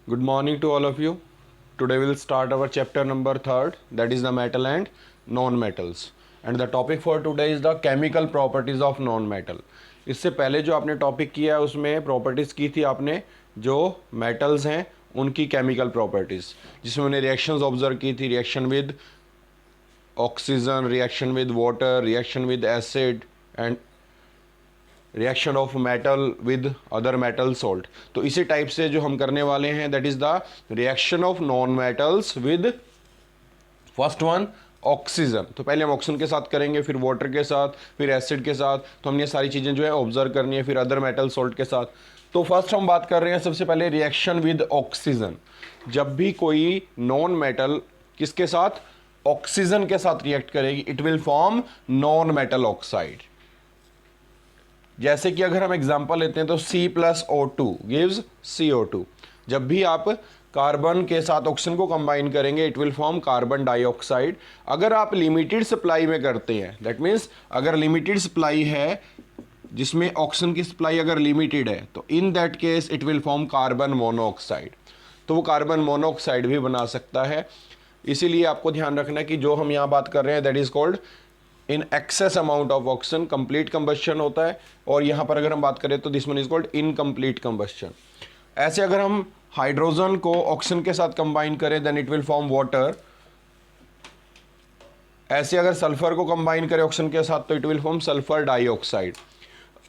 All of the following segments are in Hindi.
Good morning to all of you. Today we'll start our chapter number 3rd, that is the metal and non-metals. And the topic for today is the chemical properties of non-metal. इससे पहले जो आपने टॉपिक किया है उसमें प्रॉपर्टीज़ की थी आपने जो मेटल्स हैं उनकी केमिकल प्रॉपर्टीज़, जिसमें मैंने रिएक्शंस ऑब्जर्व की थी, reaction with oxygen, reaction with water, reaction with acid and reaction of metal with other metal salt. तो इसी टाइप से जो हम करने वाले हैं that is the reaction of non metals with first one oxygen. तो पहले हम ऑक्सीजन के साथ करेंगे, फिर वाटर के साथ, फिर एसिड के साथ। तो हमने सारी चीज़ें जो है ऑब्जर्व करनी है, फिर अदर मेटल सॉल्ट के साथ। तो फर्स्ट हम बात कर रहे हैं सबसे पहले रिएक्शन विद ऑक्सीजन। जब भी कोई नॉन मेटल किसके साथ, ऑक्सीजन के साथ रिएक्ट करेगी, it will form non metal oxide. जैसे कि अगर हम एग्जांपल लेते हैं तो C+O2 गिव्स CO2। जब भी आप कार्बन के साथ ऑक्सीजन को कंबाइन करेंगे it will form carbon dioxide. अगर आप लिमिटेड सप्लाई में करते हैं, दैट मीन्स अगर लिमिटेड सप्लाई है जिसमें ऑक्सीजन की सप्लाई अगर लिमिटेड है, तो in that case it will form carbon monoxide. तो वो कार्बन मोनोऑक्साइड भी बना सकता है। इसीलिए आपको ध्यान रखना है कि जो हम यहाँ बात कर रहे हैं that is called in excess amount of oxygen, complete combustion होता है। और यहाँ पर अगर हम बात करें तो this one is called incomplete combustion. ऐसे अगर हम हाइड्रोजन को ऑक्सीजन के साथ कंबाइन करें then it will form water. ऐसे अगर सल्फर को कंबाइन करें ऑक्सीजन के साथ तो it will form sulphur dioxide.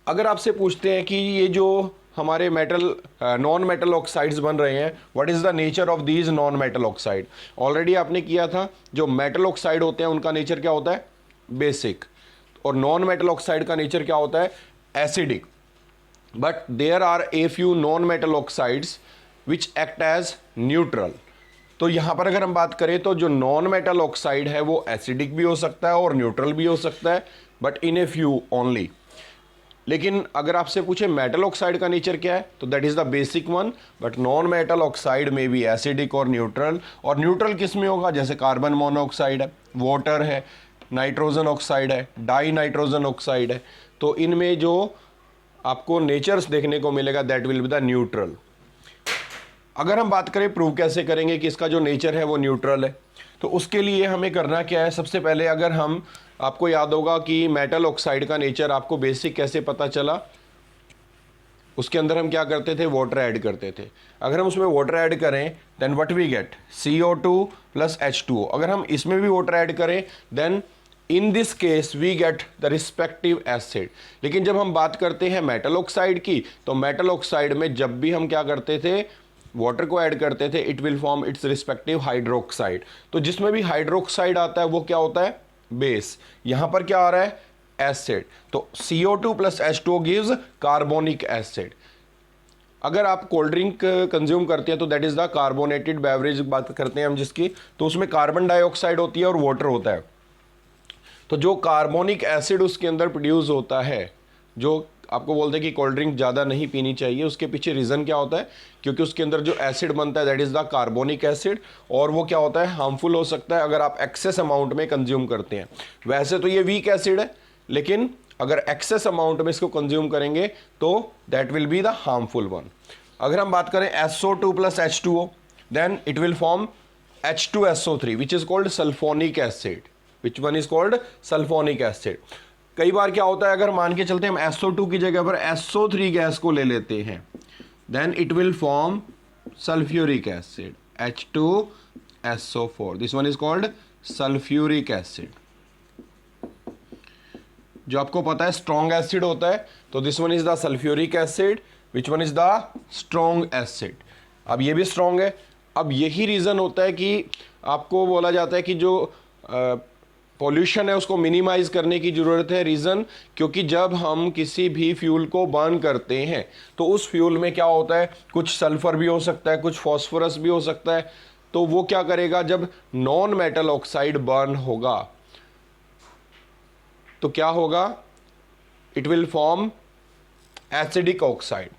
अगर आपसे पूछते हैं कि ये जो हमारे मेटल नॉन मेटल ऑक्साइड्स बन रहे हैं, what is the nature of these non metal oxide, already आपने किया था। जो मेटल ऑक्साइड होते हैं उनका नेचर क्या होता है, बेसिक। और नॉन मेटल ऑक्साइड का नेचर क्या होता है, acidic. But there are a few non metal oxides which act as neutral. तो यहां पर अगर हम बात करें तो जो नॉन मेटल ऑक्साइड है वो एसिडिक भी हो सकता है और न्यूट्रल भी हो सकता है, but in a few only. लेकिन अगर आपसे पूछे मेटल ऑक्साइड का नेचर क्या है, तो that is the basic one. But non metal oxide में भी एसिडिक और न्यूट्रल। और न्यूट्रल किस में होगा, जैसे कार्बन मोनोऑक्साइड है, वाटर है, नाइट्रोजन ऑक्साइड है, डाई नाइट्रोजन ऑक्साइड है। तो इनमें जो आपको नेचर्स देखने को मिलेगा that will be the neutral. अगर हम बात करें प्रूव कैसे करेंगे कि इसका जो नेचर है वो न्यूट्रल है, तो उसके लिए हमें करना क्या है, सबसे पहले अगर हम, आपको याद होगा कि मेटल ऑक्साइड का नेचर आपको बेसिक कैसे पता चला, उसके अंदर हम क्या करते थे, वाटर ऐड करते थे। अगर हम उसमें वाटर ऐड करें then what we get, CO2 plus H2O। अगर हम इसमें भी वाटर ऐड करें then in this case we get the respective acid. लेकिन जब हम बात करते हैं मेटल ऑक्साइड की, तो मेटल ऑक्साइड में जब भी हम क्या करते थे, वाटर को ऐड करते थे, it will form it's respective hydroxide. तो जिसमें भी हाइड्रोक्साइड आता है वो क्या होता है, बेस। यहां पर क्या आ रहा है, एसिड। तो CO2 plus H2O gives carbonic acid. अगर आप कोल्ड ड्रिंक कंज्यूम करते हैं तो that is the carbonated beverage बात करते हैं हम जिसकी, तो उसमें कार्बन डाइऑक्साइड होती है और वाटर होता है। तो जो कार्बोनिक एसिड उसके अंदर प्रोड्यूस होता है, जो आपको बोलते हैं कि कोल्ड ड्रिंक ज़्यादा नहीं पीनी चाहिए, उसके पीछे रीज़न क्या होता है, क्योंकि उसके अंदर जो एसिड बनता है that is the carbonic acid. और वो क्या होता है, हार्मफुल हो सकता है अगर आप एक्सेस अमाउंट में कंज्यूम करते हैं। वैसे तो ये वीक एसिड है, लेकिन अगर एक्सेस अमाउंट में इसको कंज्यूम करेंगे तो that will be the harmful one. अगर हम बात करें SO2 plus H2O then it will form H2SO3 which is called sulphonic acid. Which one is called sulphonic acid. कई बार क्या होता है, अगर मान के चलते हैं हम SO2 की जगह पर SO3 गैस को ले लेते हैं then it will form sulphuric acid H2SO4। This one is called sulphuric acid. जो आपको पता है स्ट्रॉन्ग एसिड होता है, तो this one is the sulphuric acid, which one is the strong acid. अब ये भी स्ट्रॉन्ग है। अब यही रीज़न होता है कि आपको बोला जाता है कि जो पॉल्यूशन है उसको मिनिमाइज करने की ज़रूरत है। रीज़न, क्योंकि जब हम किसी भी फ्यूल को बर्न करते हैं तो उस फ्यूल में क्या होता है, कुछ सल्फर भी हो सकता है, कुछ फॉस्फोरस भी हो सकता है। तो वो क्या करेगा, जब नॉन मेटल ऑक्साइड बर्न होगा तो क्या होगा, it will form acidic oxide.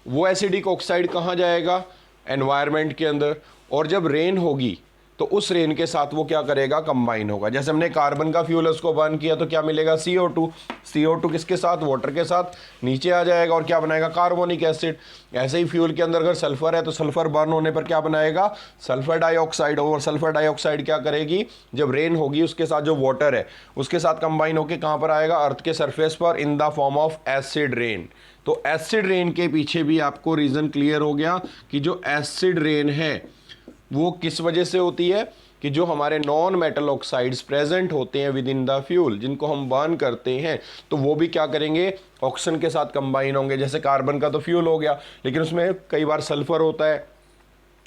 वो एसिडिक ऑक्साइड कहाँ जाएगा, एनवायरनमेंट के अंदर। और जब रेन होगी तो उस रेन के साथ वो क्या करेगा, कंबाइन होगा। जैसे हमने कार्बन का फ्यूल है उसको बर्न किया तो क्या मिलेगा, CO2। CO2 किसके साथ, वाटर के साथ नीचे आ जाएगा और क्या बनाएगा, कार्बोनिक एसिड। ऐसे ही फ्यूल के अंदर अगर सल्फर है तो सल्फर बर्न होने पर क्या बनाएगा, सल्फर डाइऑक्साइड। और सल्फर डाइऑक्साइड क्या करेगी, जब रेन होगी उसके साथ जो वाटर है उसके साथ कंबाइन होकर कहाँ पर आएगा, अर्थ के सरफेस पर, in the form of acid rain. तो एसिड रेन के पीछे भी आपको रीजन क्लियर हो गया कि जो एसिड रेन है वो किस वजह से होती है, कि जो हमारे नॉन मेटल ऑक्साइड्स प्रेजेंट होते हैं विद इन द फ्यूल, जिनको हम बर्न करते हैं, तो वो भी क्या करेंगे, ऑक्सीजन के साथ कंबाइन होंगे। जैसे कार्बन का तो फ्यूल हो गया, लेकिन उसमें कई बार सल्फर होता है,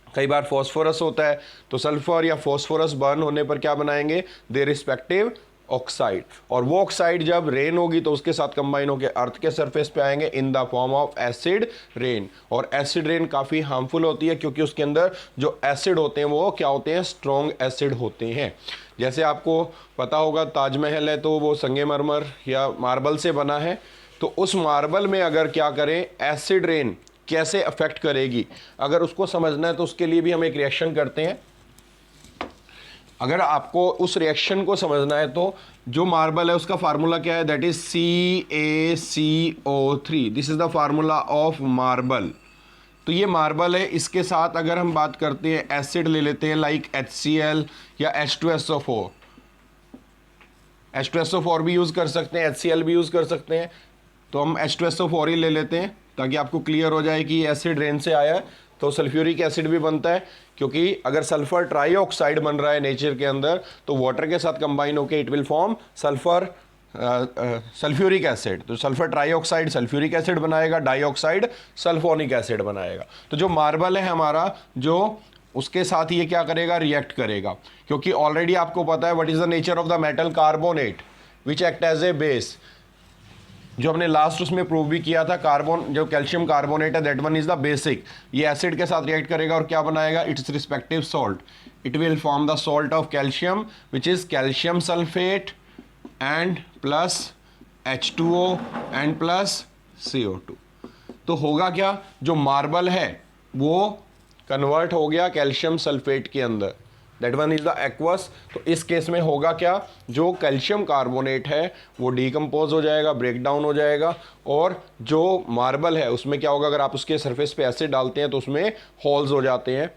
कई बार फॉस्फोरस होता है। तो सल्फर या फॉस्फोरस बर्न होने पर क्या बनाएंगे, दे रिस्पेक्टिव ऑक्साइड। और वो ऑक्साइड जब रेन होगी तो उसके साथ कंबाइन होकर अर्थ के सरफेस पे आएंगे in the form of acid rain. और एसिड रेन काफ़ी हार्मफुल होती है क्योंकि उसके अंदर जो एसिड होते हैं वो क्या होते हैं, स्ट्रॉन्ग एसिड होते हैं। जैसे आपको पता होगा ताजमहल है तो वो संगमरमर या मार्बल से बना है, तो उस मार्बल में अगर क्या करें, एसिड रेन कैसे अफेक्ट करेगी, अगर उसको समझना है तो उसके लिए भी हम एक रिएक्शन करते हैं। अगर आपको उस रिएक्शन को समझना है तो जो मार्बल है उसका फार्मूला क्या है, that is CaCO3। This is the formula of marble. तो ये मार्बल है, इसके साथ अगर हम बात करते हैं एसिड ले लेते हैं लाइक HCl या H2SO4। H2SO4 भी यूज़ कर सकते हैं, HCl भी यूज़ कर सकते हैं। तो हम H2SO4 ही ले लेते हैं ताकि आपको क्लियर हो जाए कि एसिड रेन से आया है। तो सल्फ्यूरिक एसिड भी बनता है क्योंकि अगर सल्फर ट्राईऑक्साइड बन रहा है नेचर के अंदर तो वाटर के साथ कंबाइन होकर it will form sulphuric acid. तो सल्फर ट्राईऑक्साइड सल्फ्यूरिक एसिड बनाएगा, डाइऑक्साइड सल्फोनिक एसिड बनाएगा। तो जो मार्बल है हमारा, जो उसके साथ ये क्या करेगा, रिएक्ट करेगा, क्योंकि ऑलरेडी आपको पता है what is the nature of the metal, carbonate which act as a base. जो हमने लास्ट उसमें प्रूव भी किया था, कार्बन जो कैल्शियम कार्बोनेट है that one is the basic. ये एसिड के साथ रिएक्ट करेगा और क्या बनाएगा, it's respective salt. It will form the salt of calcium which is calcium sulphate and plus H2O and plus CO2। तो होगा क्या, जो मार्बल है वो कन्वर्ट हो गया कैल्शियम सल्फेट के अंदर, that one is the aqueous. तो इस केस में होगा क्या, जो कैल्शियम कार्बोनेट है वो डिकम्पोज हो जाएगा, ब्रेक डाउन हो जाएगा, और जो मार्बल है उसमें क्या होगा, अगर आप उसके सरफेस पे एसिड डालते हैं तो उसमें होल्स हो जाते हैं।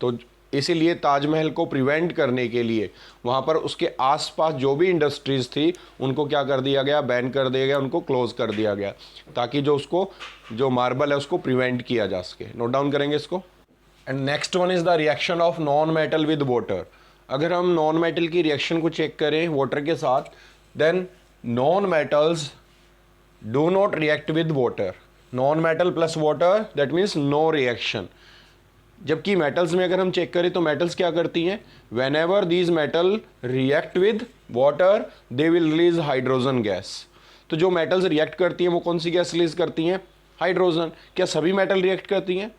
तो इसीलिए ताजमहल को प्रिवेंट करने के लिए वहाँ पर उसके आसपास जो भी इंडस्ट्रीज थी उनको क्या कर दिया गया, बैन कर दिया गया, उनको क्लोज कर दिया गया, ताकि जो उसको जो मार्बल है उसको प्रिवेंट किया जा सके। नोट डाउन करेंगे इसको। And next one is the reaction of non metal with water. अगर हम नॉन मेटल की रिएक्शन को चेक करें वाटर के साथ, then non metals do not react with water. Non metal plus water that means no reaction. जबकि मेटल्स में अगर हम चेक करें तो मेटल्स क्या करती हैं, when ever these metal react with water they will release hydrogen gas. तो जो मेटल्स रिएक्ट करती हैं वो कौन सी गैस रिलीज करती हैं, हाइड्रोजन। क्या सभी मेटल रिएक्ट करती हैं,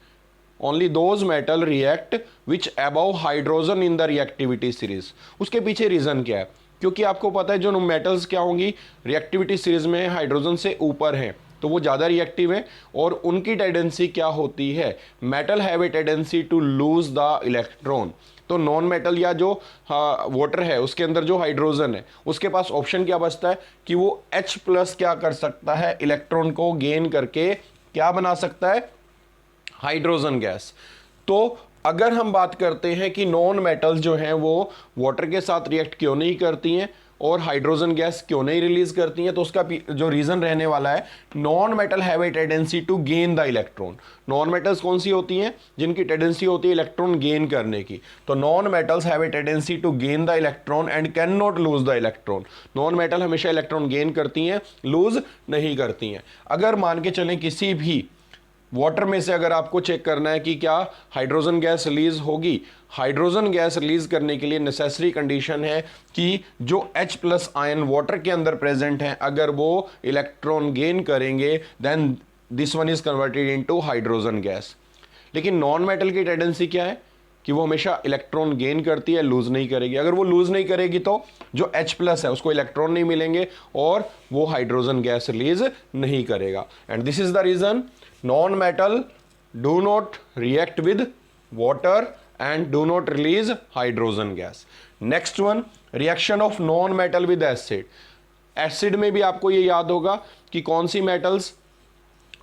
only those metal react which above hydrogen in the reactivity series. उसके पीछे रीजन क्या है, क्योंकि आपको पता है जो मेटल्स क्या होंगी रिएक्टिविटी सीरीज में हाइड्रोजन से ऊपर हैं तो वो ज़्यादा रिएक्टिव है, और उनकी टेंडेंसी क्या होती है, metal have a tendency to lose the electron. तो नॉन मेटल या जो वाटर है उसके अंदर जो हाइड्रोजन है उसके पास ऑप्शन क्या बचता है कि वो H+ क्या कर सकता है, इलेक्ट्रॉन को गेन करके क्या बना सकता है, हाइड्रोजन गैस। तो अगर हम बात करते हैं कि नॉन मेटल्स जो हैं वो वाटर के साथ रिएक्ट क्यों नहीं करती हैं और हाइड्रोजन गैस क्यों नहीं रिलीज करती हैं, तो उसका जो रीजन रहने वाला है, non metal have a tendency to gain the electron. Non metals कौन सी होती हैं, जिनकी टेंडेंसी होती है इलेक्ट्रॉन गेन करने की। तो non metals have a tendency to gain the electron and can not lose the electron. Non metal हमेशा इलेक्ट्रॉन गेन करती हैं, लूज नहीं करती हैं। अगर मान के चलें किसी भी वाटर में से अगर आपको चेक करना है कि क्या हाइड्रोजन गैस रिलीज होगी, हाइड्रोजन गैस रिलीज करने के लिए नेसेसरी कंडीशन है कि जो H+ आयन वाटर के अंदर प्रेजेंट हैं अगर वो इलेक्ट्रॉन गेन करेंगे then this one is converted into hydrogen gas. लेकिन नॉन मेटल की टेंडेंसी क्या है कि वो हमेशा इलेक्ट्रॉन गेन करती है, लूज नहीं करेगी। अगर वो लूज नहीं करेगी तो जो H+ है उसको इलेक्ट्रॉन नहीं मिलेंगे और वो हाइड्रोजन गैस रिलीज नहीं करेगा। And this is the reason non-metal do not react with water and do not release hydrogen gas. Next one, reaction of non-metal with acid. Acid में भी आपको ये याद होगा कि कौन सी मेटल्स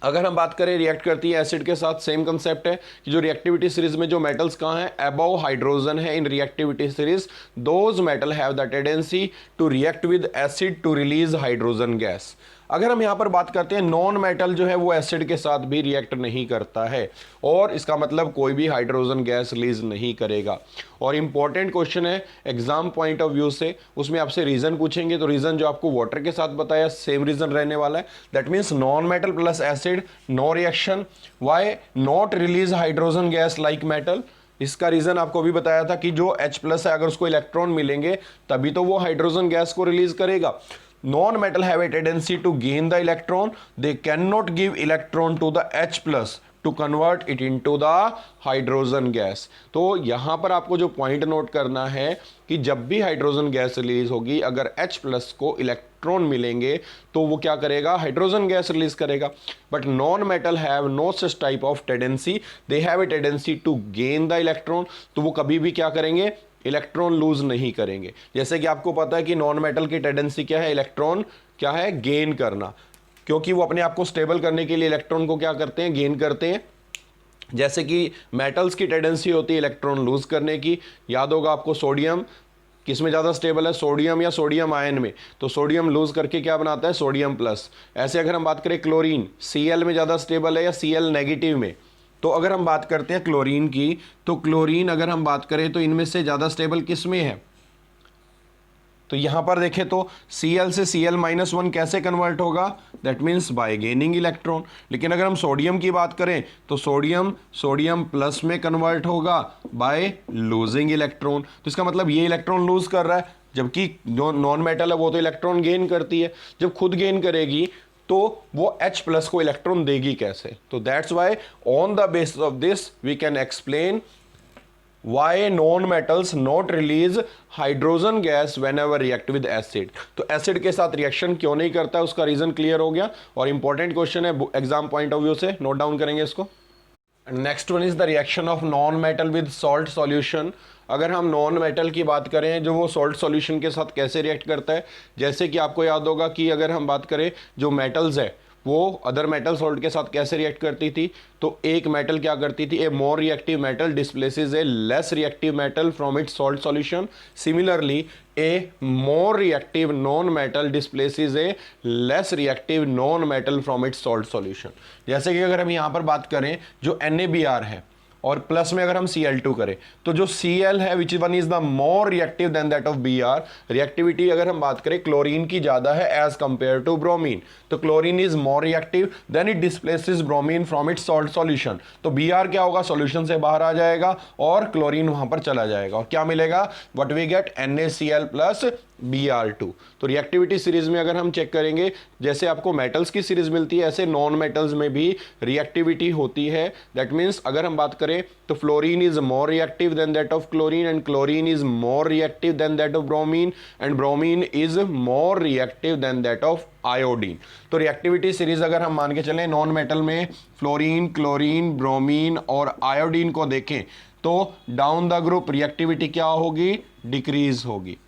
अगर हम बात करें रिएक्ट करती है एसिड के साथ, सेम कंसेप्ट है कि जो रिएक्टिविटी सीरीज में जो मेटल्स कहाँ हैं, अबव हाइड्रोजन है in reactivity series, those metal have the tendency to react with acid to release hydrogen gas. अगर हम यहां पर बात करते हैं नॉन मेटल जो है वो एसिड के साथ भी रिएक्ट नहीं करता है, और इसका मतलब कोई भी हाइड्रोजन गैस रिलीज नहीं करेगा. और इंपॉर्टेंट क्वेश्चन है एग्जाम पॉइंट ऑफ व्यू से, उसमें आपसे रीजन पूछेंगे तो रीजन जो आपको वाटर के साथ बताया सेम रीजन रहने वाला है. That means non metal plus acid no reaction. Why not release hydrogen gas like metal? इसका रीजन आपको भी बताया था कि जो H+ है अगर उसको इलेक्ट्रॉन मिलेंगे तभी तो वो हाइड्रोजन गैस को रिलीज करेगा. Non-metal have a tendency to gain the electron. They cannot give electron to the H+ to convert it into the hydrogen gas. तो यहां पर आपको जो पॉइंट नोट करना है कि जब भी हाइड्रोजन गैस रिलीज होगी, अगर H+ को इलेक्ट्रॉन मिलेंगे तो वो क्या करेगा, हाइड्रोजन गैस रिलीज करेगा. But non metal have no such type of tendency, they have a tendency to gain the electron. तो वो कभी भी क्या करेंगे, इलेक्ट्रॉन लूज नहीं करेंगे. जैसे कि आपको पता है कि नॉन मेटल की टेंडेंसी क्या है, इलेक्ट्रॉन क्या है, गेन करना, क्योंकि वो अपने आप को स्टेबल करने के लिए इलेक्ट्रॉन को क्या करते हैं, गेन करते हैं. जैसे कि मेटल्स की टेंडेंसी होती है इलेक्ट्रॉन लूज करने की. याद होगा आपको सोडियम किस में ज़्यादा स्टेबल है, सोडियम या सोडियम आयन में. तो सोडियम लूज करके क्या बनाता है, सोडियम प्लस. ऐसे अगर हम बात करें क्लोरीन, Cl में ज़्यादा स्टेबल है या Cl नेगेटिव में. तो अगर हम बात करते हैं क्लोरीन की, तो क्लोरीन अगर हम बात करें तो इनमें से ज़्यादा स्टेबल किस में है, तो यहां पर देखें तो Cl से Cl-1 कैसे कन्वर्ट होगा, that means by gaining electron. लेकिन अगर हम सोडियम की बात करें तो सोडियम प्लस में कन्वर्ट होगा बाय लूजिंग इलेक्ट्रॉन. तो इसका मतलब ये इलेक्ट्रॉन लूज कर रहा है, जबकि जो नॉन मेटल है वो तो इलेक्ट्रॉन गेन करती है. जब खुद गेन करेगी तो वो H+ को इलेक्ट्रॉन देगी कैसे. तो that's why on the basis of this we can explain why non-metals not release hydrogen gas whenever react with acid. तो एसिड के साथ रिएक्शन क्यों नहीं करता है, उसका रीजन क्लियर हो गया. और इंपॉर्टेंट क्वेश्चन है एग्जाम पॉइंट ऑफ व्यू से, नोट डाउन करेंगे इसको. Next one is the reaction of non metal with salt solution. अगर हम नॉन मेटल की बात करें जो वो सॉल्ट सॉल्यूशन के साथ कैसे रिएक्ट करता है, जैसे कि आपको याद होगा कि अगर हम बात करें जो मेटल्स है वो अदर मेटल सॉल्ट के साथ कैसे रिएक्ट करती थी, तो एक मेटल क्या करती थी, a more reactive metal displaces a less reactive metal from its salt solution. Similarly a more reactive non metal displaces a less reactive non metal from its salt solution. जैसे कि अगर हम यहाँ पर बात करें जो NaBr है और प्लस में अगर हम Cl2 करें तो जो Cl है which one is the more reactive than that of Br. Reactivity अगर हम बात करें क्लोरीन की ज्यादा है एज कंपेयर टू ब्रोमीन. तो chlorine is more reactive, then it displaces bromine from its salt solution. तो Br क्या होगा, सॉल्यूशन से बाहर आ जाएगा और क्लोरीन वहां पर चला जाएगा और क्या मिलेगा, what we get, NaCl plus Br2. तो रिएक्टिविटी सीरीज में अगर हम चेक करेंगे जैसे आपको मेटल्स की सीरीज मिलती है ऐसे नॉन मेटल्स में भी रिएक्टिविटी होती है. दैट मीन्स अगर हम बात करें तो fluorine is more reactive than that of chlorine and chlorine is more reactive than that of bromine and bromine is more reactive than that of iodine. तो रिएक्टिविटी सीरीज अगर हम मान के चलें नॉन मेटल में फ्लोरीन, क्लोरीन, ब्रोमीन और आयोडीन को देखें तो डाउन द ग्रुप रिएक्टिविटी क्या होगी, डिक्रीज होगी.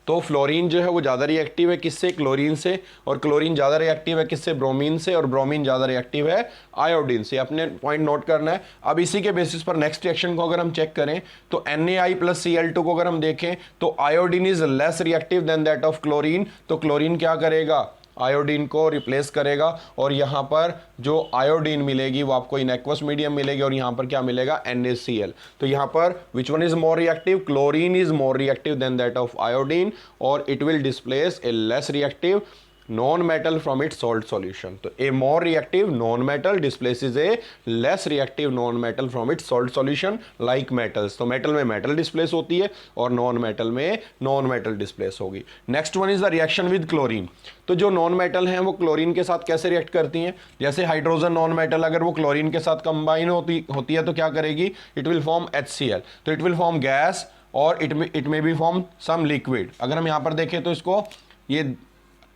तो फ्लोरीन जो है वो ज़्यादा रिएक्टिव है किससे, क्लोरीन से, और क्लोरीन ज़्यादा रिएक्टिव है किससे, ब्रोमीन से, और ब्रोमीन ज़्यादा रिएक्टिव है आयोडीन से. अपने पॉइंट नोट करना है. अब इसी के बेसिस पर नेक्स्ट रिएक्शन को अगर हम चेक करें तो Na प्लस Cl2 को अगर हम देखें तो iodine is less reactive than that of chlorine. तो क्लोरीन क्या करेगा, आयोडीन को रिप्लेस करेगा और यहाँ पर जो आयोडीन मिलेगी वो आपको इन एक्वस मीडियम मिलेगी और यहाँ पर क्या मिलेगा, NaCl. तो यहाँ पर which one is more reactive, chlorine is more reactive than that of iodine और it will displace a less reactive non-metal from its salt solution. तो a more reactive non-metal displaces a less reactive non-metal from its salt solution like metals. तो metal में metal displace होती है और non-metal में non-metal displace होगी. Next one is the reaction with chlorine. तो जो non-metal हैं वो chlorine के साथ कैसे react करती हैं, जैसे hydrogen non-metal अगर वो chlorine के साथ combine होती है तो क्या करेगी, it will form HCl. तो it will form gas और it may be form some liquid. अगर हम यहाँ पर देखें तो इसको ये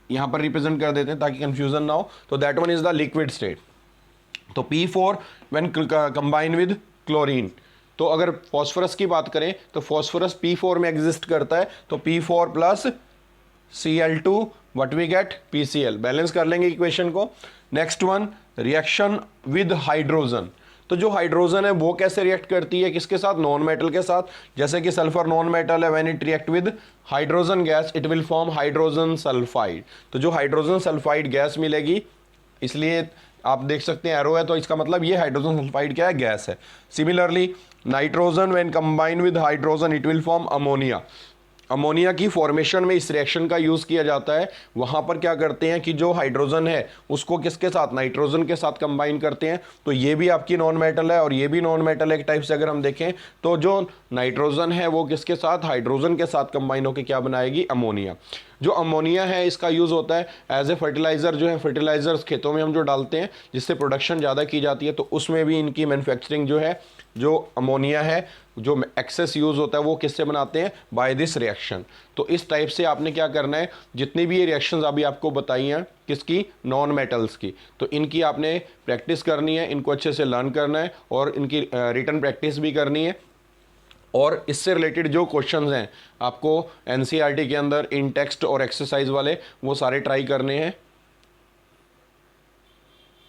यहां पर रिप्रेजेंट कर देते हैं ताकि कंफ्यूजन ना हो. तो that one is the liquid state. तो P4 when combine with chlorine तो अगर फॉस्फोरस की बात करें तो फॉस्फोरस P4 में एग्जिस्ट करता है, तो P4 plus Cl2 what we get PCl। Balance कर लेंगे इक्वेशन को। Next one, reaction with hydrogen. तो जो हाइड्रोजन है वो कैसे रिएक्ट करती है, किसके साथ, नॉन मेटल के साथ। जैसे कि सल्फर नॉन मेटल है, when it react with hydrogen gas it will form hydrogen sulphide. तो जो हाइड्रोजन सल्फाइड गैस मिलेगी, इसलिए आप देख सकते हैं एरो है, तो इसका मतलब ये हाइड्रोजन सल्फाइड क्या है, गैस है। Similarly nitrogen when combine with hydrogen it will form ammonia. Ammonia की फॉर्मेशन में इस रिएक्शन का यूज़ किया जाता है। वहाँ पर क्या करते हैं कि जो हाइड्रोजन है उसको किसके साथ, नाइट्रोजन के साथ कंबाइन करते हैं। तो ये भी आपकी नॉन मेटल है और ये भी नॉन मेटल है। एक टाइप से अगर हम देखें तो जो नाइट्रोजन है वो किसके साथ, हाइड्रोजन के साथ कंबाइन होकर क्या बनाएगी, अमोनिया। जो अमोनिया है इसका यूज़ होता है एज ए फर्टिलाइज़र। जो है फर्टिलाइजर्स खेतों में हम जो डालते हैं जिससे प्रोडक्शन ज़्यादा की जाती है, तो उसमें भी इनकी मैन्युफैक्चरिंग जो है, जो अमोनिया है जो एक्सेस यूज़ होता है वो किससे बनाते हैं, बाय दिस रिएक्शन। तो इस टाइप से आपने क्या करना है, जितनी भी ये रिएक्शंस अभी आपको बताई हैं किसकी, नॉन मेटल्स की, तो इनकी आपने प्रैक्टिस करनी है, इनको अच्छे से लर्न करना है और इनकी रिटन प्रैक्टिस भी करनी है। और इससे रिलेटेड जो क्वेश्चंस हैं आपको एनसीईआरटी के अंदर इन टेक्स्ट और एक्सरसाइज वाले वो सारे ट्राई करने हैं।